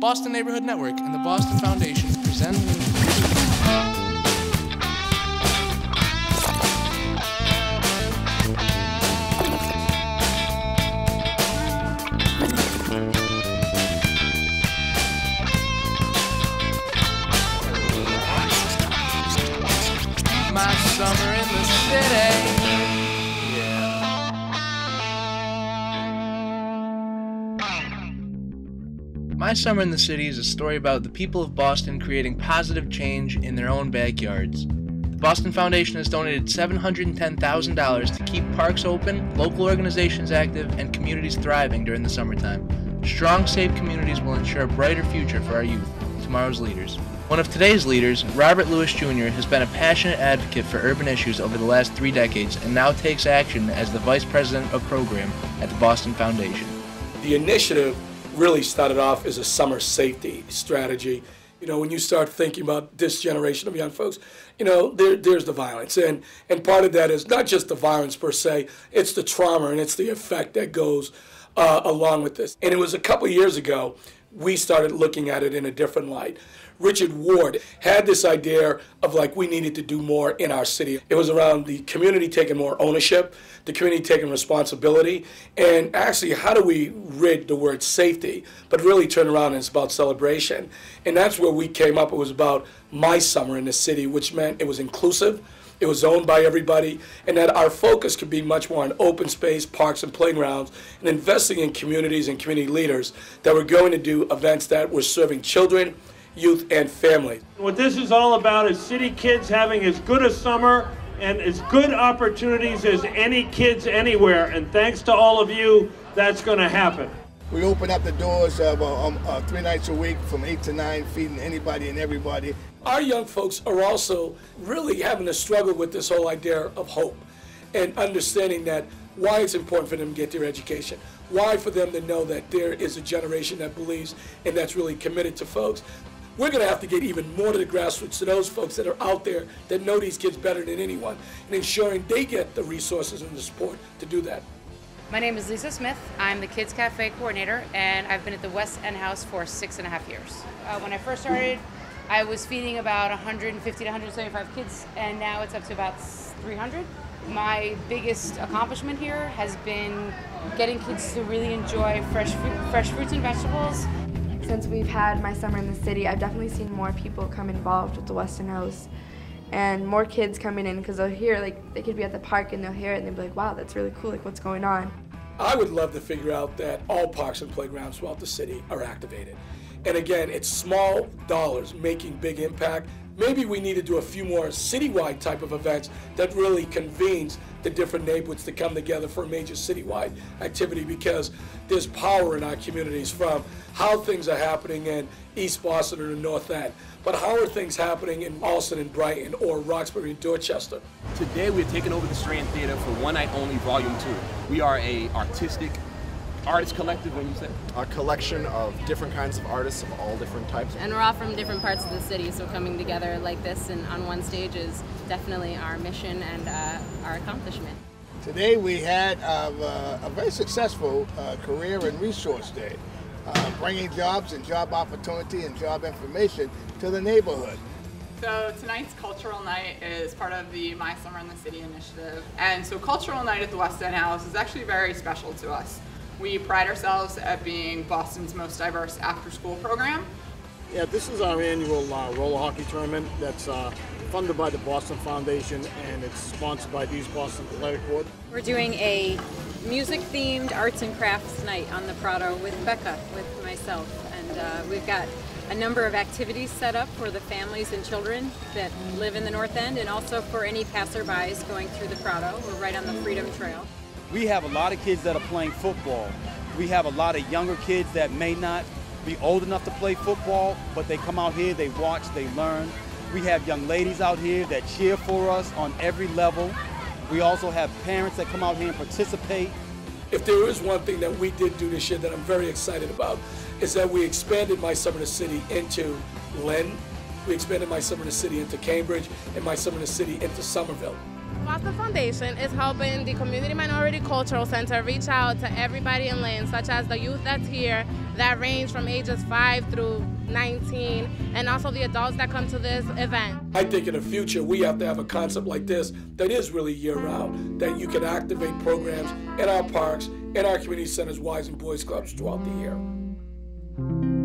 Boston Neighborhood Network and the Boston Foundation present My Summer in the City. My Summer in the City is a story about the people of Boston creating positive change in their own backyards. The Boston Foundation has donated $710,000 to keep parks open, local organizations active, and communities thriving during the summertime. Strong, safe communities will ensure a brighter future for our youth, tomorrow's leaders. One of today's leaders, Robert Lewis Jr., has been a passionate advocate for urban issues over the last 3 decades and now takes action as the Vice President of Program at the Boston Foundation. The initiative really started off as a summer safety strategy. You know, when you start thinking about this generation of young folks, you know, there's the violence. And part of that is not just the violence per se, it's the trauma and it's the effect that goes along with this. And it was a couple of years ago, we started looking at it in a different light. Richard Ward had this idea of like we needed to do more in our city. It was around the community taking more ownership, the community taking responsibility, and actually how do we rid the word safety, but really turn around and it's about celebration. And that's where we came up. It was about My Summer in the City, which meant it was inclusive, it was owned by everybody, and that our focus could be much more on open space, parks and playgrounds, and investing in communities and community leaders that were going to do events that were serving children, youth, and family. What this is all about is city kids having as good a summer and as good opportunities as any kids anywhere. And thanks to all of you, that's going to happen. We open up the doors 3 nights a week from 8 to 9, feeding anybody and everybody. Our young folks are also really having to struggle with this whole idea of hope and understanding that why it's important for them to get their education, why for them to know that there is a generation that believes and that's really committed to folks. We're going to have to get even more to the grassroots, to those folks that are out there that know these kids better than anyone, and ensuring they get the resources and the support to do that. My name is Lisa Smith. I'm the Kids Cafe coordinator, and I've been at the West End House for 6.5 years. When I first started, I was feeding about 150 to 175 kids, and now it's up to about 300. My biggest accomplishment here has been getting kids to really enjoy fresh fruits and vegetables. Since we've had My Summer in the City, I've definitely seen more people come involved with the West End House and more kids coming in because they'll hear, like, they could be at the park and they'll hear it and they'll be like, wow, that's really cool, like, what's going on? I would love to figure out that all parks and playgrounds throughout the city are activated. And again, it's small dollars making big impact. Maybe we need to do a few more citywide type of events that really convenes the different neighborhoods to come together for a major citywide activity, because there's power in our communities from how things are happening in East Boston or the North End, but how are things happening in Allston and Brighton or Roxbury and Dorchester? Today we're taking over the Strand Theater for One Night Only Volume 2. We are a artist collective, when you say? A collection of different kinds of artists of all different types. And we're all from different parts of the city, so coming together like this and on one stage is definitely our mission and our accomplishment. Today we had a very successful career and resource day, bringing jobs and job opportunity and job information to the neighborhood. So tonight's cultural night is part of the My Summer in the City initiative. And so cultural night at the West End House is actually very special to us. We pride ourselves at being Boston's most diverse after-school program. Yeah, this is our annual roller hockey tournament that's funded by the Boston Foundation, and it's sponsored by the East Boston Athletic Board. We're doing a music-themed arts and crafts night on the Prado with Becca, with myself, and we've got a number of activities set up for the families and children that live in the North End, and also for any passerbys going through the Prado. We're right on the Freedom Trail. We have a lot of kids that are playing football. We have a lot of younger kids that may not be old enough to play football, but they come out here, they watch, they learn. We have young ladies out here that cheer for us on every level. We also have parents that come out here and participate. If there is one thing that we did do this year that I'm very excited about, is that we expanded My Summer in the City into Lynn, we expanded My Summer in the City into Cambridge, and My Summer in the City into Somerville. Boston Foundation is helping the Community Minority Cultural Center reach out to everybody in Lynn, such as the youth that's here that range from ages 5 through 19, and also the adults that come to this event. I think in the future we have to have a concept like this that is really year-round, that you can activate programs in our parks, in our community centers, Ys and Boys Clubs throughout the year.